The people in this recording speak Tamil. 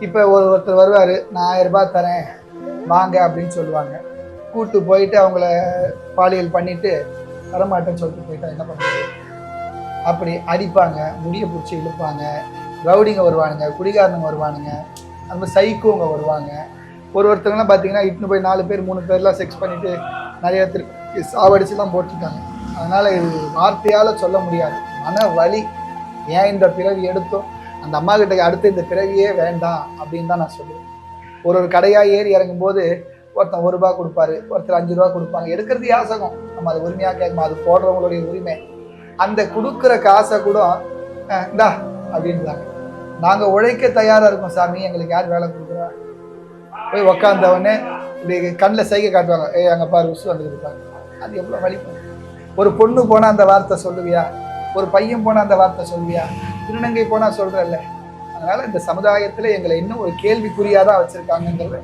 இப்போ ஒருத்தர் வருவார், நான் 1000 ரூபாய் தரேன் வாங்க அப்படின்னு சொல்லுவாங்க. கூட்டு போயிட்டு அவங்கள பாலியல் பண்ணிட்டு வரமாட்டேன்னு சொல்லிட்டு போயிட்டா என்ன பண்ணுறது? அப்படி அடிப்பாங்க, முடிய பிடிச்சி இழுப்பாங்க, ரவுடிங்க வருவானுங்க, குடிகாரனுங்க வருவானுங்க, அந்த மாதிரி சைக்கோங்க வருவாங்க. ஒருத்தவங்கலாம் பார்த்தீங்கன்னா இட்டுன்னு போய் 4 பேர் 3 பேர்லாம் செக்ஸ் பண்ணிவிட்டு நிறைய பேர் சாவடிச்சுலாம் போட்டிருக்காங்க. அதனால் இது வார்த்தையால் சொல்ல முடியாது, மன வலி. ஏன் இந்த பிறவி எடுத்தோம், அந்த அம்மா கிட்ட அடுத்து இந்த பிறவியே வேண்டாம் அப்படின்னு தான் நான் சொல்லுவேன். ஒரு கடையாக ஏறி இறங்கும்போது ஒருத்தன் 1 ரூபா கொடுப்பாரு, ஒருத்தர் 5 ரூபா கொடுப்பாங்க. எடுக்கிறது யாசகம், நம்ம அது உரிமையாக கேட்கணும், அது போடுறவங்களுடைய உரிமை. அந்த கொடுக்குற காசை கூட இந்தா அப்படின்றாங்க. நாங்கள் உழைக்க தயாராக இருக்கோம் சாமி, எங்களுக்கு யார் வேலை கொடுக்குறா? போய் உக்காந்தவொடனே இப்படி கண்ணில் சைகை காட்டுவாங்க, அங்கே பாரு உசு வந்து இருப்பாங்க. அது எவ்வளோ வலிக்கும். ஒரு பொண்ணு போனால் அந்த வார்த்தை சொல்லுவியா? ஒரு பையன் போனால் அந்த வார்த்தை சொல்லுவியா? திருநங்கை போனால் சொல்கிறல்ல. அதனால் இந்த சமுதாயத்தில் எங்களை இன்னும் ஒரு கேள்விக்குறியாக தான் வச்சுருக்காங்கங்கிறது